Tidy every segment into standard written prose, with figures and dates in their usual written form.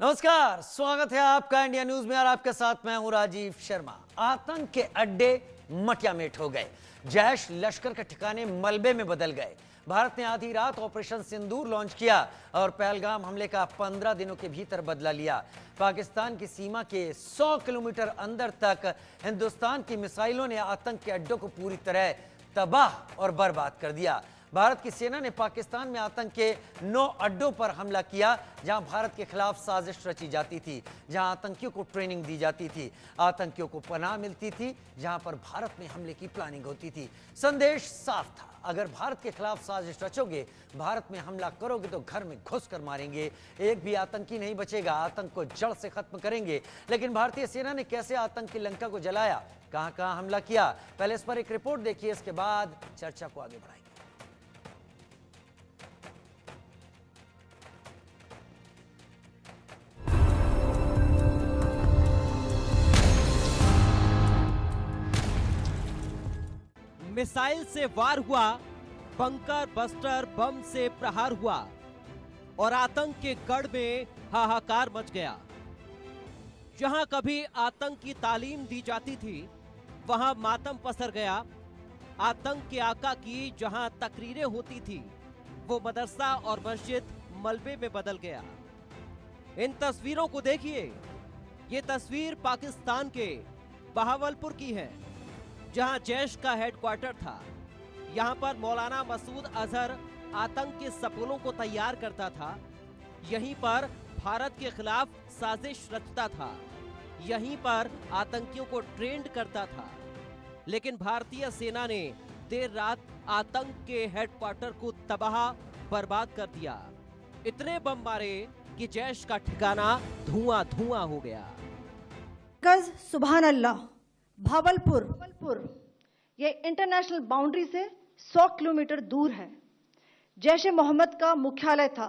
नमस्कार, स्वागत है आपका इंडिया न्यूज में और आपके साथ मैं हूं राजीव शर्मा। आतंक के अड्डे मटियामेट हो गए, जैश लश्कर के ठिकाने मलबे में बदल गए। भारत ने आधी रात ऑपरेशन सिंदूर लॉन्च किया और पहलगाम हमले का 15 दिनों के भीतर बदला लिया। पाकिस्तान की सीमा के 100 किलोमीटर अंदर तक हिंदुस्तान की मिसाइलों ने आतंक के अड्डों को पूरी तरह तबाह और बर्बाद कर दिया। भारत की सेना ने पाकिस्तान में आतंक के 9 अड्डों पर हमला किया, जहां भारत के खिलाफ साजिश रची जाती थी, जहां आतंकियों को ट्रेनिंग दी जाती थी, आतंकियों को पनाह मिलती थी, जहां पर भारत में हमले की प्लानिंग होती थी। संदेश साफ था, अगर भारत के खिलाफ साजिश रचोगे, भारत में हमला करोगे तो घर में घुस कर मारेंगे, एक भी आतंकी नहीं बचेगा, आतंक को जड़ से खत्म करेंगे। लेकिन भारतीय सेना ने कैसे आतंक की लंका को जलाया, कहां-कहां हमला किया, पहले इस पर एक रिपोर्ट देखिए, इसके बाद चर्चा को आगे बढ़ाएंगे। मिसाइल से वार हुआ, बंकर बस्टर बम से प्रहार हुआ और आतंक के गढ़ में हाहाकार मच गया। जहां कभी आतंक की तालीम दी जाती थी, वहां मातम पसर गया। आतंक के आका की जहां तकरीरें होती थी, वो मदरसा और मस्जिद मलबे में बदल गया। इन तस्वीरों को देखिए, ये तस्वीर पाकिस्तान के बहावलपुर की है, जहां जैश का हेडक्वार्टर था। यहां पर मौलाना मसूद अजहर आतंक के सपनों को तैयार करता था। यहीं पर भारत के खिलाफ साजिश रचता था, यहीं पर आतंकियों को ट्रेंड करता था। लेकिन भारतीय सेना ने देर रात आतंक के हेडक्वार्टर को तबाह बर्बाद कर दिया। इतने बम मारे कि जैश का ठिकाना धुआं धुआं हो गया। गज सुभान अल्लाह, भावलपुर ये इंटरनेशनल बाउंड्री से 100 किलोमीटर दूर है। जैश ए मोहम्मद का मुख्यालय था।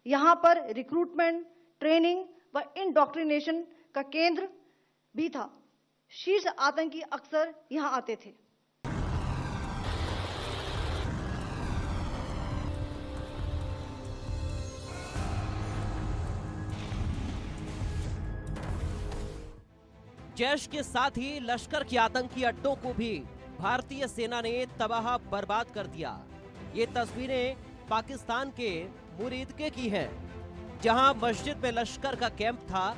यहाँ पर रिक्रूटमेंट, ट्रेनिंग व इंडॉक्ट्रिनेशन का केंद्र भी था। शीर्ष आतंकी अक्सर यहाँ आते थे। जैश के साथ ही लश्कर के आतंकी अड्डों को भी भारतीय सेना ने तबाह बर्बाद कर दिया। ये तस्वीरें पाकिस्तान के मुरीदके की हैं, जहां मस्जिद में लश्कर का कैंप था।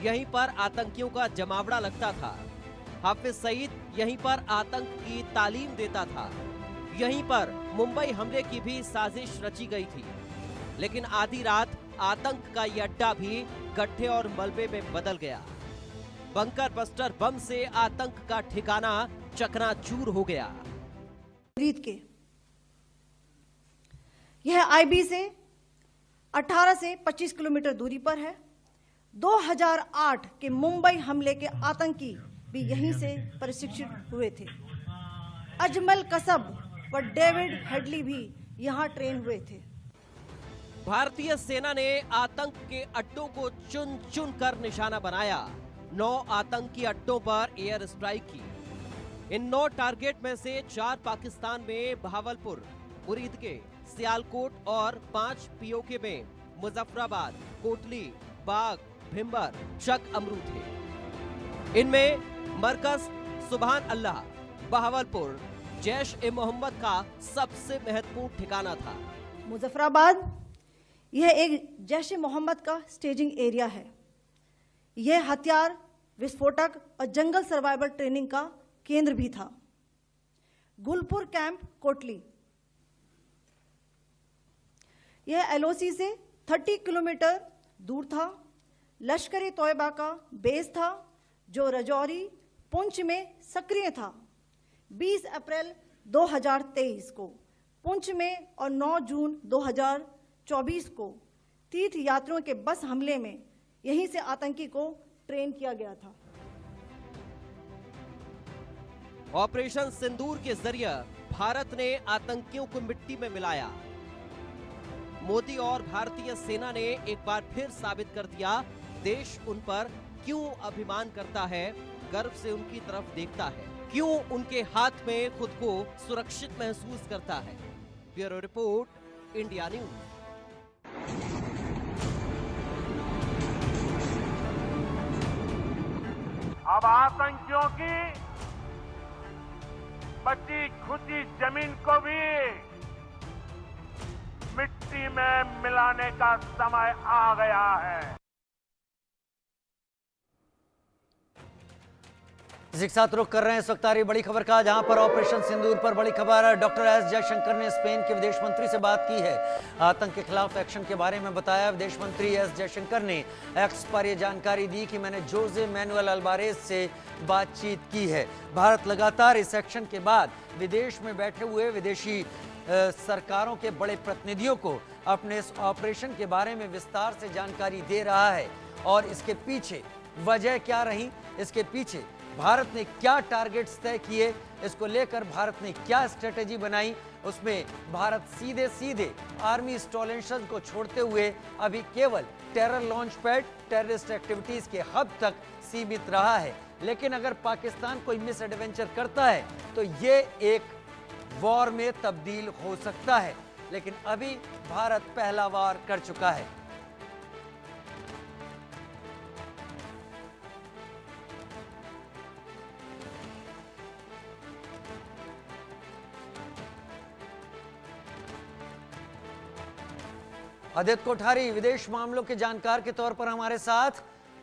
यहीं पर आतंकियों का जमावड़ा लगता था। हाफिज सईद यहीं पर आतंक की तालीम देता था। यहीं पर मुंबई हमले की भी साजिश रची गई थी। लेकिन आधी रात आतंक का ये अड्डा भी गड्ढे और मलबे में बदल गया। बंकर बस्टर बम से आतंक का ठिकाना चकनाचूर हो गया। के यह आईबी से 18 से 25 किलोमीटर दूरी पर है। 2008 के मुंबई हमले के आतंकी भी यहीं से प्रशिक्षित हुए थे। अजमल कसब व डेविड हेडली भी यहां ट्रेन हुए थे। भारतीय सेना ने आतंक के अड्डों को चुन चुन कर निशाना बनाया। 9 आतंकी अड्डों पर एयर स्ट्राइक की। इन 9 टारगेट में से 4 पाकिस्तान में बहावलपुर, मुरीदके, सियालकोट और 5 पीओके में मुजफ्फराबाद, कोटली, बाग, भिंबर, चक अमरू थे। इनमें मरकज सुभान अल्लाह बहावलपुर जैश ए मोहम्मद का सबसे महत्वपूर्ण ठिकाना था। मुजफ्फराबाद यह एक जैश ए मोहम्मद का स्टेजिंग एरिया है। यह हथियार, विस्फोटक और जंगल सर्वाइवल ट्रेनिंग का केंद्र भी था। गुलपुर कैंप कोटली यह एलओसी से 30 किलोमीटर दूर था। लश्कर-ए तोयबा का बेस था, जो रजौरी, पुंछ में सक्रिय था। 20 अप्रैल 2023 को पुंछ में और 9 जून 2024 को तीर्थ यात्रियों के बस हमले में यहीं से आतंकी को ट्रेन किया गया था। ऑपरेशन सिंदूर के जरिए भारत ने आतंकियों को मिट्टी में मिलाया। मोदी और भारतीय सेना ने एक बार फिर साबित कर दिया, देश उन पर क्यों अभिमान करता है, गर्व से उनकी तरफ देखता है, क्यों उनके हाथ में खुद को सुरक्षित महसूस करता है। Bureau report, India news. अब आतंकियों की बची खुची जमीन को भी मिट्टी में मिलाने का समय आ गया है। इसी के साथ रुख कर रहे हैं इस वक्त आ रही बड़ी खबर का, जहां पर ऑपरेशन सिंदूर पर बड़ी खबर। डॉक्टर एस जयशंकर ने स्पेन के विदेश मंत्री से बात की है। आतंक के खिलाफ एक्शन के बारे में बताया। विदेश मंत्री एस जयशंकर ने एक्स पर यह जानकारी दी कि मैंने जोसे मैनुएल अल्वारेज से बातचीत की है। भारत लगातार इस एक्शन के बाद विदेश में बैठे हुए विदेशी सरकारों के बड़े प्रतिनिधियों को अपने इस ऑपरेशन के बारे में विस्तार से जानकारी दे रहा है। और इसके पीछे वजह क्या रही, इसके पीछे भारत ने क्या टारगेट्स तय किए, इसको लेकर भारत ने क्या स्ट्रेटेजी बनाई, उसमें भारत सीधे सीधे आर्मी इंस्टॉलेशन को छोड़ते हुए अभी केवल terror launch pad, terrorist activities के हब तक सीमित रहा है। लेकिन अगर पाकिस्तान कोई मिस एडवेंचर करता है तो ये एक वॉर में तब्दील हो सकता है। लेकिन अभी भारत पहला वार कर चुका है। आदित्य कोठारी विदेश मामलों के जानकार के तौर पर हमारे साथ,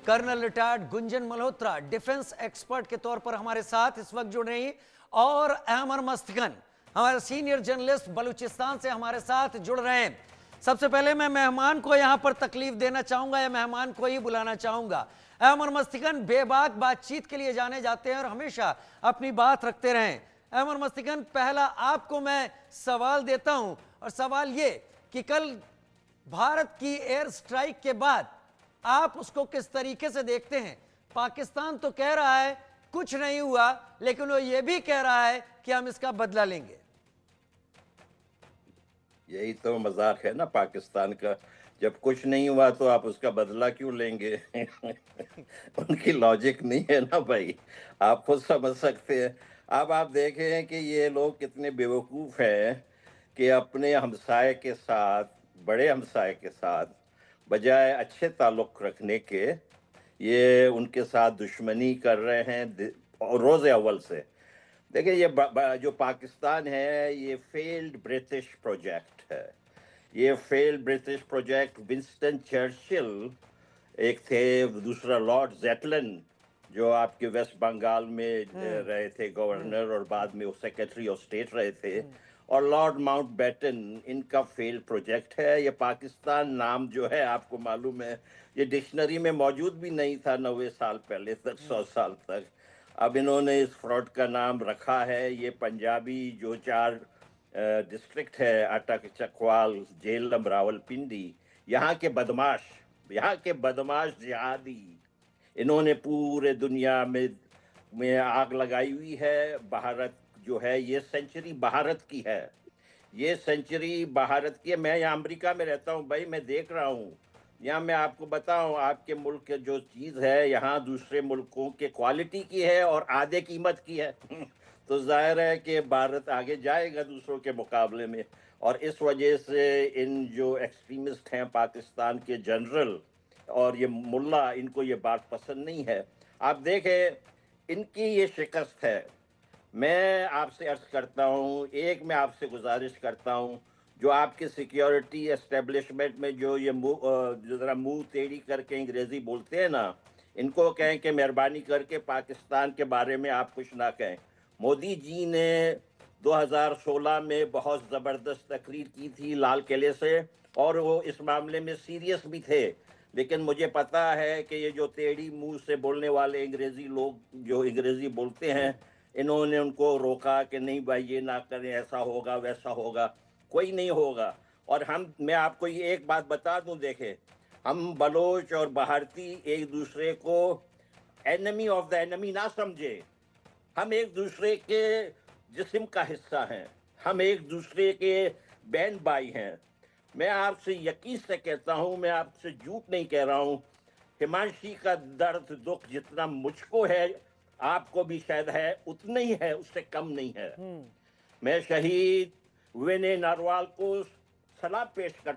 colonel retired Gunjan Malhotra defence expert के तौर पर हमारे साथ इस वक्त जुड़ रही, और अहमर मस्तगन हमारे सीनियर जर्नलिस्ट बलूचिस्तान से हमारे साथ जुड़ रहे हैं। सबसे पहले मैं मेहमान को यहां पर तकलीफ देना चाहूंगा या मेहमान को ही बुलाना चाहूंगा। अहमर मस्तगन बेबाक बातचीत के लिए जाने जाते हैं और हमेशा अपनी बात रखते रहें। अहमर मस्तगन, पहला आपको मैं सवाल देता हूं, और सवाल ये कि कल भारत की एयर स्ट्राइक के बाद आप उसको किस तरीके से देखते हैं? पाकिस्तान तो कह रहा है कुछ नहीं हुआ, लेकिन वो ये भी कह रहा है कि हम इसका बदला लेंगे। यही तो मजाक है ना पाकिस्तान का, जब कुछ नहीं हुआ तो आप उसका बदला क्यों लेंगे? उनकी लॉजिक नहीं है ना भाई, आप खुद समझ सकते हैं। अब आप देखें कि ये लोग कितने बेवकूफ हैं कि अपने हमसाये के साथ, बड़े हमसाये के साथ, बजाय अच्छे ताल्लुक रखने के ये उनके साथ दुश्मनी कर रहे हैं रोज़ अव्वल से। देखिए ये जो पाकिस्तान है ये फेल्ड ब्रिटिश प्रोजेक्ट है। ये failed British project Winston Churchill एक थे, दूसरा लॉर्ड ज़ेटलन जो आपके वेस्ट बंगाल में रहे थे गवर्नर और बाद में वो सेक्रेटरी ऑफ स्टेट रहे थे, और लॉर्ड माउंटबेटन, इनका फेल्ड प्रोजेक्ट है। ये पाकिस्तान नाम जो है आपको मालूम है ये डिक्शनरी में मौजूद भी नहीं था 90 साल पहले तक, 100 साल तक। अब इन्होंने इस फ्रॉड का नाम रखा है। ये पंजाबी जो 4 डिस्ट्रिक्ट है, अटक, चकवाल, झेलम, रावलपिंडी, यहाँ के बदमाश जिहादी इन्होंने पूरे दुनिया में आग लगाई हुई है। भारत जो है ये सेंचुरी भारत की है, ये सेंचुरी भारत की है। मैं यहाँ अमेरिका में रहता हूँ भाई, मैं देख रहा हूँ यहाँ, मैं आपको बताऊँ आपके मुल्क के जो चीज़ है यहाँ दूसरे मुल्कों के क्वालिटी की है और आधे कीमत की है। तो जाहिर है कि भारत आगे जाएगा दूसरों के मुकाबले में। और इस वजह से इन जो एक्सट्रीमिस्ट हैं पाकिस्तान के जनरल और ये मुल्ला, इनको ये बात पसंद नहीं है। आप देखें इनकी ये शिकस्त है। मैं आपसे अर्ज करता हूँ, एक मैं आपसे गुजारिश करता हूँ, जो आपके सिक्योरिटी एस्टेब्लिशमेंट में जो ये जो ज़रा मुंह टेढ़ी करके अंग्रेज़ी बोलते हैं ना, इनको कहें कि मेहरबानी करके पाकिस्तान के बारे में आप कुछ ना कहें। मोदी जी ने 2016 में बहुत ज़बरदस्त तकरीर की थी लाल किले से, और वो इस मामले में सीरियस भी थे। लेकिन मुझे पता है कि ये जो टेढ़ी मुंह से बोलने वाले अंग्रेज़ी लोग जो अंग्रेज़ी बोलते हैं, इन्होंने उनको रोका कि नहीं भाई ये ना करें, ऐसा होगा वैसा होगा। कोई नहीं होगा। और मैं आपको ये एक बात बता दूं, देखें, हम बलोच और भारती एक दूसरे को एनिमी ऑफ द एनिमी ना समझे। हम एक दूसरे के जिस्म का हिस्सा हैं, हम एक दूसरे के बहन भाई हैं। मैं आपसे यकीन से कहता हूं, मैं आपसे झूठ नहीं कह रहा हूं, हिमांशी का दर्द दुख जितना मुझको है आपको भी शायद है, उतना ही है, उससे कम नहीं है। मैं शहीद विनय नरवाल को सलाम पेश करता